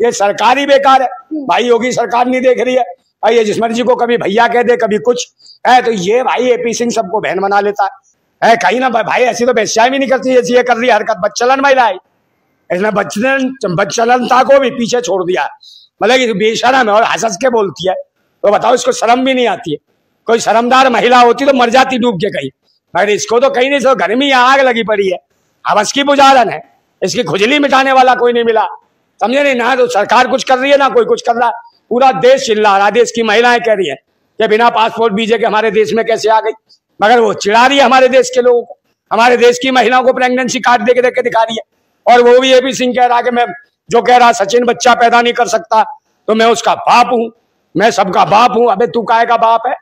ये सरकार ही बेकार है भाई। योगी सरकार नहीं देख रही है। ये जिस मर्जी को कभी भैया कह दे, कभी कुछ है, तो ये भाई एपी सिंह सबको बहन बना लेता है कहीं ना भाई। ऐसी तो बेस्याई भी नहीं करती जैसी ये कर रही है हरकत। बच्चलन महिला है, इसने बच्चलनता को भी पीछे छोड़ दिया। मतलब कि बेशरम है और हंस के बोलती है, तो बताओ इसको शर्म भी नहीं आती है। कोई शर्मदार महिला होती तो मर जाती डूब के कहीं, मगर इसको तो कहीं नहीं। सो घर में आग लगी पड़ी है, हवस की बुझारन है, इसकी खुजली मिटाने वाला कोई नहीं मिला, समझे नहीं। ना तो सरकार कुछ कर रही है ना कोई कुछ कर रहा। पूरा देश चिल्ला रहा है, देश की महिलाएं कह रही है कि बिना पासपोर्ट वीजे के हमारे देश में कैसे आ गई, मगर वो चिढ़ा रही है हमारे देश के लोगों को। हमारे देश की महिलाओं को प्रेगनेंसी कार्ड दे के दिखा रही है, और वो भी एपी सिंह कह रहा है कि मैं जो कह रहा सचिन बच्चा पैदा नहीं कर सकता तो मैं उसका बाप हूं, मैं सबका बाप हूं। अबे तू काहे का बाप है?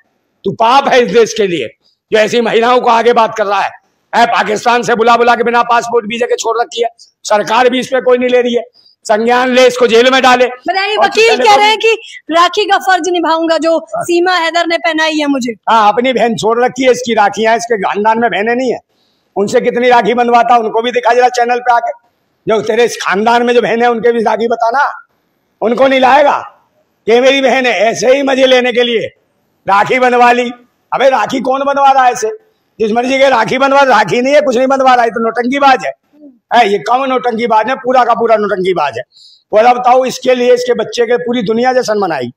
तू पाप है इस देश के लिए जो ऐसी महिलाओं को आगे बात कर रहा है। पाकिस्तान से बुला बुला के बिना पासपोर्ट वीजे के छोड़ रखी है, सरकार भी इस पे कोई नहीं ले रही है। संज्ञान ले, इसको जेल में डाले। वकील कह रहे हैं कि राखी का फर्ज निभाऊंगा जो सीमा हैदर ने पहनाई है मुझे। हाँ, अपनी बहन छोड़ रखी है, इसकी राखियां इसके खानदान में बहनें नहीं है, उनसे कितनी राखी बनवाता उनको भी दिखा जरा चैनल पे आके। जो तेरे इस खानदान में जो बहन है उनके भी राखी बताना, उनको नहीं लाएगा कि मेरी बहन है। ऐसे ही मजे लेने के लिए राखी बनवा ली। अबे राखी कौन बनवा रहा है? ऐसे जिस मर्जी के राखी बनवा, राखी नहीं है, कुछ नहीं बनवा रहा है, तो नौटंकीबाज है। ये कौन नौटंकीबाज है? पूरा का पूरा नौटंकीबाज है। और बताओ इसके लिए इसके बच्चे के पूरी दुनिया जश्न मनाई,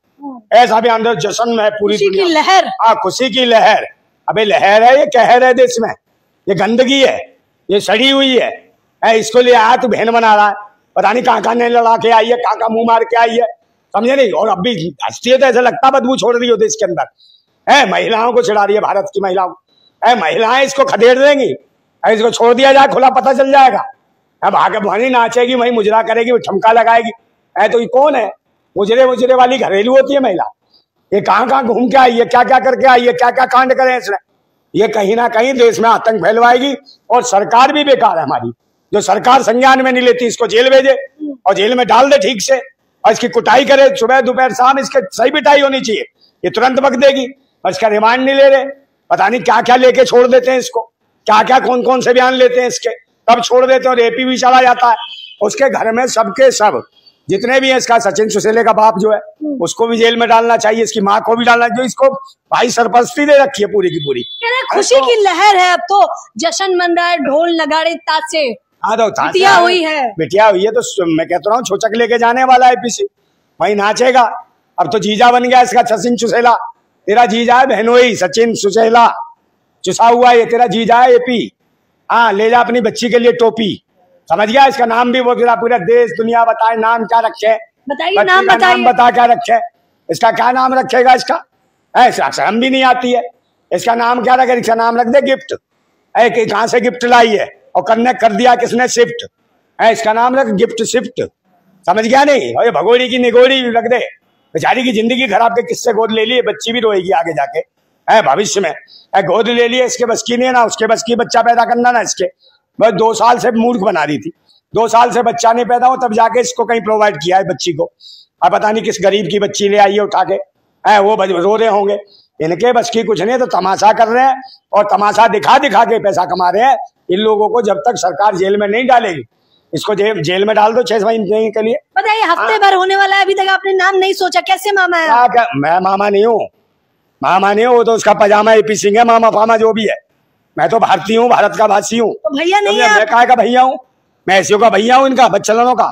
ऐसा भी अंदर जश्न है पूरी दुनिया की लहर। हाँ, खुशी की लहर। अबे लहर है, ये कहर है देश में, ये गंदगी है, ये सड़ी हुई है। इसको ले आया तू बहन बना रहा है, पता नहीं कहाँ ने लड़ा के आई है, कहाँ मुंह मार के आई है, समझे नहीं। और अब भी हंसती है तो ऐसा लगता बदबू छोड़ रही हो देश के अंदर। महिलाओं को चिढ़ा रही है, भारत की महिलाओं को। महिलाएं इसको खदेड़ देंगी, इसको छोड़ दिया जाए खुला पता चल जाएगा। अब आगे वहीं नाचेगी, वहीं मुजरा करेगी, वो ठमका लगाएगी। तो ये कौन है? मुजरे मुजरे वाली घरेलू होती है महिला। ये कहाँ कहाँ घूम के आई है, क्या क्या करके आई है, क्या क्या कांड करे इसने। ये कहीं ना कहीं देश में आतंक फैलवाएगी। और सरकार भी बेकार है हमारी, जो सरकार संज्ञान में नहीं लेती। इसको जेल भेजे और जेल में डाल दे ठीक से, और इसकी कुटाई करे सुबह दोपहर शाम। इसके सही पिटाई होनी चाहिए, ये तुरंत बक देगी। और इसका रिमांड नहीं ले रहे, पता नहीं क्या क्या लेके छोड़ देते हैं इसको, क्या क्या कौन कौन से बयान लेते हैं इसके, तब छोड़ देते हैं। और एपी भी चला जाता है, उसके घर में सबके सब जितने भी हैं। इसका सचिन सुसेले का बाप जो है उसको भी जेल में डालना चाहिए, इसकी माँ को भी डालना, जो इसको भाई सरपरस्ती दे रखी है पूरी की पूरी। खुशी की लहर है, अब तो जश्न मन रहा है, ढोल नगाड़े तासे। बिटिया हुई है, बिटिया हुई है, तो मैं कहता हूँ छोचक लेके जाने वाला है एपीसी, वही नाचेगा। अब तो जीजा बन गया इसका सचिन सुसेला। तेरा जीजा है बहनोई, सचिन सुसेला चुसा हुआ है, तेरा जीजा है एपी। हाँ, ले जा अपनी बच्ची के लिए टोपी, समझ गया। इसका नाम भी वो पूरा देश दुनिया बताए, नाम क्या रखे? बताइए, नाम बताइए, बता क्या रखे इसका, क्या नाम रखेगा इसका? शर्म भी नहीं आती है। इसका नाम क्या रखे? इसका नाम रख दे गिफ्ट। कहाँ से गिफ्ट लाई है और करने कर दिया किसने? शिफ्ट। इसका नाम रख गिफ्ट शिफ्ट, समझ गया नहीं? और ये भगोड़ी की निगोड़ी रख दे। बेचारी की जिंदगी खराब के किससे गोद ले ली, बच्ची भी रोएगी आगे जाके भविष्य में। गोद ले लिए, इसके बस की नहीं है ना, उसके बस की बच्चा पैदा करना ना। इसके बस 2 साल से मूर्ख बना रही थी, 2 साल से बच्चा नहीं पैदा हो तब जाके इसको कहीं प्रोवाइड किया है बच्ची को। अब पता नहीं किस गरीब की बच्ची ले आई है उठा के, वो रो रहे होंगे। इनके बस की कुछ नहीं, तो तमाशा कर रहे हैं और तमाशा दिखा दिखा के पैसा कमा रहे हैं। इन लोगों को जब तक सरकार जेल में नहीं डालेगी, इसको जेल में डाल दो 6 महीने के लिए। बताइए, हफ्ते भर होने वाला है, अभी तक आपने नाम नहीं सोचा, कैसे मामा है? मैं मामा नहीं हूँ, मामा नहीं हूँ, वो तो उसका पजामा एपी सिंह है, मामा फामा जो भी है। मैं तो भारतीय हूँ, भारत का भाषी हूँ। तो भैया नहीं है? मैं काय का भैया हूँ? मैं ऐसियों का भैया हूँ, इनका बच्चलों का।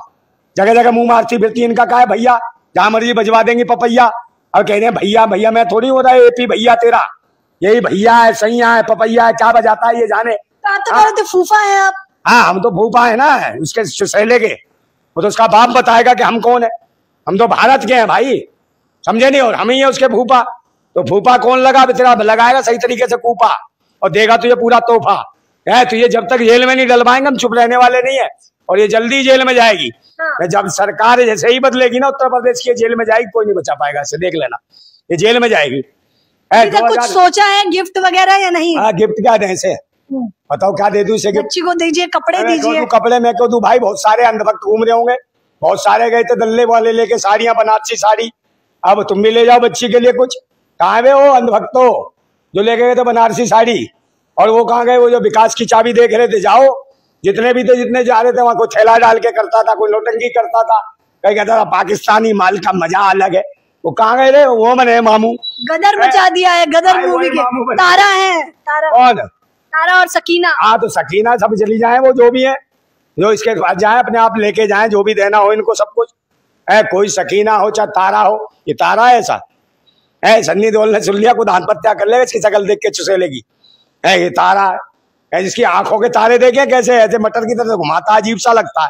जगह जगह मुंह मारती फिरती, इनका काय भैया? जहां मर्जी बजवा देंगे पपैया और कह रहे हैं भैया भैया। मैं थोड़ी हो रहा है एपी भैया तेरा, यही भैया है, सैया है, पपैया है, क्या बजाता है ये जाने। तो फूफा है आप? हाँ, हम तो फूफा है ना उसके सुसेले के। वो तो उसका बाप बताएगा कि हम कौन है। हम तो भारत के हैं भाई, समझे नहीं? और हम ही है उसके फूफा। तो फूफा कौन लगा? तेरा लगाएगा सही तरीके से कूपा और देगा तुझे पूरा तोहफा है। तुझे जब तक जेल में नहीं डलवाएंगे हम चुप रहने वाले नहीं है। और ये जल्दी जेल में जाएगी। हाँ। जब सरकार जैसे ही बदलेगी ना, उत्तर प्रदेश की जेल में जाएगी, कोई नहीं बचा पाएगा इसे, देख लेना। ये जेल में जाएगी। कुछ सोचा है गिफ्ट वगैरह या नहीं? हाँ, गिफ्ट क्या दें इसे? बताओ क्या दे दूं इसे? बच्ची को दीजिए, कपड़े दीजिए। कपड़े मैं क्यों दूं भाई? बहुत सारे अंधभक्त घूम रहे होंगे, बहुत सारे गए थे दल्ले वाले लेके साड़ियां, बनारसी साड़ी। अब तुम भी ले जाओ बच्ची के लिए कुछ। कहाँ गए वो अंधभक्तो जो लेके गए थे बनारसी साड़ी? और वो कहाँ गए वो जो विकास की चाबी देख रहे थे? जाओ, जितने भी थे, जितने जा रहे थे वहां कोई थैला डाल के करता था, कोई नौटंकी करता था, कहीं कहता था पाकिस्तानी माल का मजा अलग है। वो कहाँ गए थे? वो मने मामू गदर मचा दिया है, गदर मूवी के तारा है, तारा कौन? तारा और सकीना। हाँ तो सकीना सब चली जाए, वो जो भी है, जो इसके पास जाए अपने आप लेके जाए, जो भी देना हो इनको सब कुछ है। कोई सकीना हो चाहे तारा हो, ये तारा है ऐसा है? सन्नी देओल ने सुन लिया, खुद आत्महत्या कर लेगा इसकी शक्ल देख के, चुसे लेगी है। ये तारा है जिसकी आंखों के तारे देखे कैसे ऐसे मटर की तरह घुमाता, अजीब सा लगता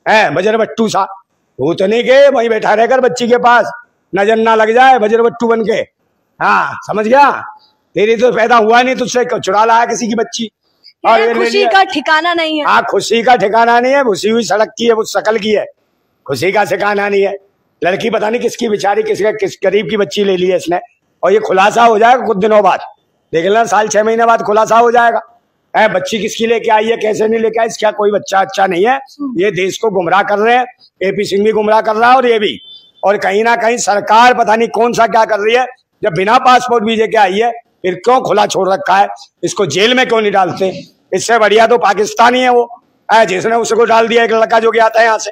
है बजरबट्टू सा। वो तो नहीं के वहीं बैठा रहकर बच्ची के पास नजर ना लग जाए बजरबट्टू बन के। हाँ समझ गया, तेरी तो पैदा हुआ नहीं, तुझसे चुरा लाया किसी की बच्ची और ये खुशी का ठिकाना नहीं है। हाँ खुशी का ठिकाना नहीं है, भुसी हुई सड़क की है, वो शकल की है, खुशी का ठिकाना नहीं है। लड़की पता नहीं किसकी बेचारी, किस गरीब की बच्ची ले ली है इसने। और ये खुलासा हो जाएगा कुछ दिनों बाद, देख लेना, साल 6 महीने बाद खुलासा हो जाएगा है बच्ची किसकी लेके आई है, कैसे नहीं लेके आई। इसका कोई बच्चा अच्छा नहीं है, ये देश को गुमराह कर रहे हैं। एपी सिंह भी गुमराह कर रहा है और ये भी, और कहीं ना कहीं सरकार पता नहीं कौन सा क्या कर रही है। जब बिना पासपोर्ट वीजे के आई है फिर क्यों खुला छोड़ रखा है, इसको जेल में क्यों नहीं डालते? इससे बढ़िया तो पाकिस्तानी है वो, जिसने उसको डाल दिया, एक लड़का जो गया था यहाँ से,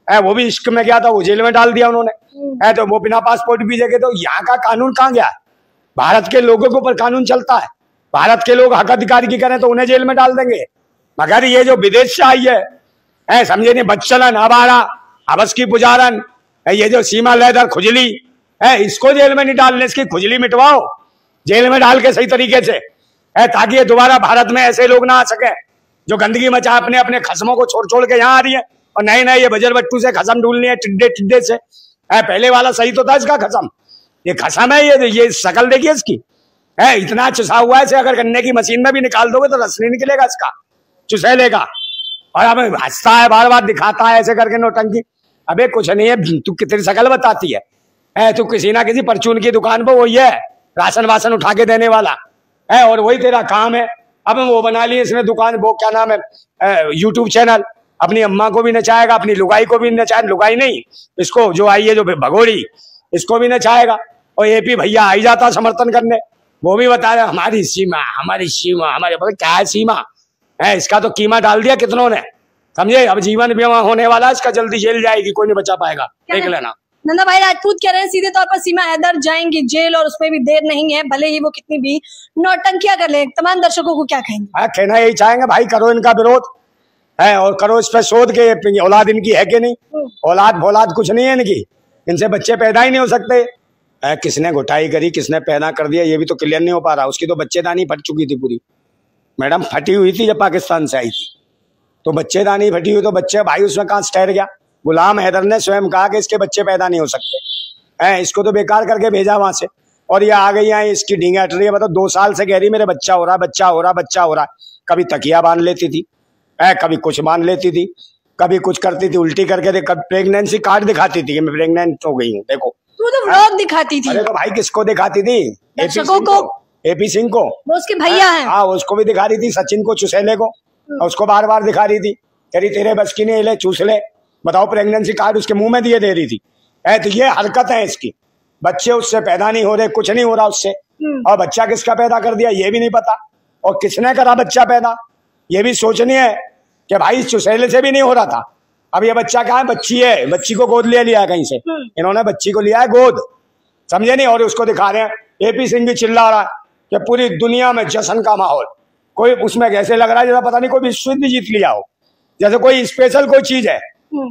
वो भी इश्क में गया था, वो जेल में डाल दिया उन्होंने। तो वो बिना पासपोर्ट वीजे के, तो यहाँ का कानून कहाँ गया? भारत के लोगों के ऊपर कानून चलता है, भारत के लोग हक अधिकार की करें तो उन्हें जेल में डाल देंगे। मगर ये जो विदेश से आई है समझे नहीं, बच्चलन, अबारा, हवस की पुजारन, ये जो सीमा लहदर खुजली है, इसको जेल में नहीं डालने, इसकी खुजली मिटवाओ जेल में डाल के सही तरीके से ताकि ये दोबारा भारत में ऐसे लोग ना आ सके जो गंदगी मचा अपने अपने खसमों को छोड़ छोड़ के यहाँ आ रही है। और नए नए ये बजरबट्टू से खसम ढूंढनी है, टिड्डे टिड्डे से। पहले वाला सही तो था इसका खसम, ये खसम है, ये शकल देखिए इसकी इतना चुसा हुआ है, अगर गन्ने की मशीन में भी निकाल दोगे तो रस नहीं निकलेगा इसका, चुसे लेगा। और अब हंसता है, बार बार दिखाता है ऐसे करके नौटंकी। अबे कुछ नहीं है, तू कितनी शकल बताती है तू किसी ना किसी परचून की दुकान पर वही है राशन वासन उठा के देने वाला और वही तेरा काम है। अब वो बना लिए इसने दुकान, वो क्या नाम है, यूट्यूब चैनल, अपनी अम्मा को भी नचाएगा, अपनी लुगाई को भी नचाएगा, लुगाई नहीं इसको जो आई है जो भगोड़ी, इसको भी नचाएगा। और एपी भैया आई जाता समर्थन करने, वो भी बता रहे हमारी सीमा, हमारी सीमा, हमारे पता क्या है सीमा है। इसका तो कीमा डाल दिया कितनों ने, समझे। अब जीवन बीमा होने वाला, इसका जल्दी जेल जाएगी, कोई नहीं बचा पाएगा, देख लेना। नंदा भाई राजपूत कह रहे हैं सीधे तौर पर सीमा हैदर जाएंगी जेल और उसमें भी देर नहीं है, भले ही वो कितनी भी नौटंकियां कर ले। तमाम दर्शकों को क्या कहेंगे? कहना यही चाहेंगे भाई, करो इनका विरोध और करो इस पर शोध के औलाद इनकी है कि नहीं। औलाद भौलाद कुछ नहीं है इनकी, इनसे बच्चे पैदा ही नहीं हो सकते। किसने घुटाई करी, किसने पैदा कर दिया, ये भी तो क्लियर नहीं हो पा रहा। उसकी तो बच्चेदानी फट चुकी थी पूरी, मैडम फटी हुई थी जब पाकिस्तान से आई थी, तो बच्चेदानी फटी हुई, तो बच्चे भाई उसमें कहाँ से ठहर गया। गुलाम हैदर ने स्वयं कहा कि इसके बच्चे पैदा नहीं हो सकते, इसको तो बेकार करके भेजा वहां से। और ये आ गई यहाँ, इसकी डींगे हट रही है। मतलब 2 साल से कह रही मेरे बच्चा हो रहा, बच्चा हो रहा, बच्चा हो रहा। कभी तकिया बांध लेती थी, कभी कुछ बांध लेती थी, कभी कुछ करती थी, उल्टी करके कभी प्रेगनेंसी कार्ड दिखाती थी कि मैं प्रेग्नेंट हो गई हूँ, देखो। तो व्लॉग दिखाती थी। अरे तो भाई किसको दिखाती थी? एपी सिंह को, वो उसके भैया हैं। हाँ उसको भी दिखा रही थी, सचिन को, चुसेले को, उसको बार बार दिखा रही थी, कह रही तेरे बस की नहीं, ले चूस ले। बताओ, प्रेगनेंसी कार्ड उसके मुंह में दिए दे रही थी। तो ये हरकत है इसकी, बच्चे उससे पैदा नहीं हो रहे, कुछ नहीं हो रहा उससे। और बच्चा किसका पैदा कर दिया ये भी नहीं पता, और किसने करा बच्चा पैदा ये भी सोचनी है कि भाई चुसेले से भी नहीं हो रहा था। अब ये बच्चा कहाँ है? बच्ची है, बच्ची को गोद ले लिया कहीं से, इन्होंने बच्ची को लिया है गोद, समझे नहीं। और उसको दिखा रहे हैं। एपी सिंह भी चिल्ला रहा है कि पूरी दुनिया में जश्न का माहौल, कोई उसमें कैसे लग रहा है जैसा पता नहीं कोई विश्व युद्ध जीत लिया हो, जैसे कोई स्पेशल कोई चीज है,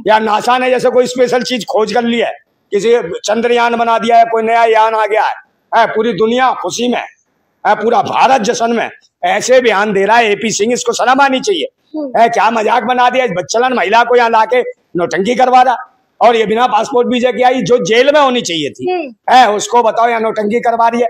या नासा ने जैसे कोई स्पेशल चीज खोज कर ली है, किसी चंद्रयान बना दिया है, कोई नया यान आ गया है, पूरी दुनिया खुशी में है, पूरा भारत जश्न में। ऐसे बयान दे रहा है एपी सिंह, इसको शर्म आनी चाहिए। क्या मजाक बना दिया, बच्चलन महिला को यहाँ लाके नौटंकी करवा रहा, और ये बिना पासपोर्ट वीजा की आई, जो जेल में होनी चाहिए थी उसको बताओ यहाँ नौटंकी करवा रही है।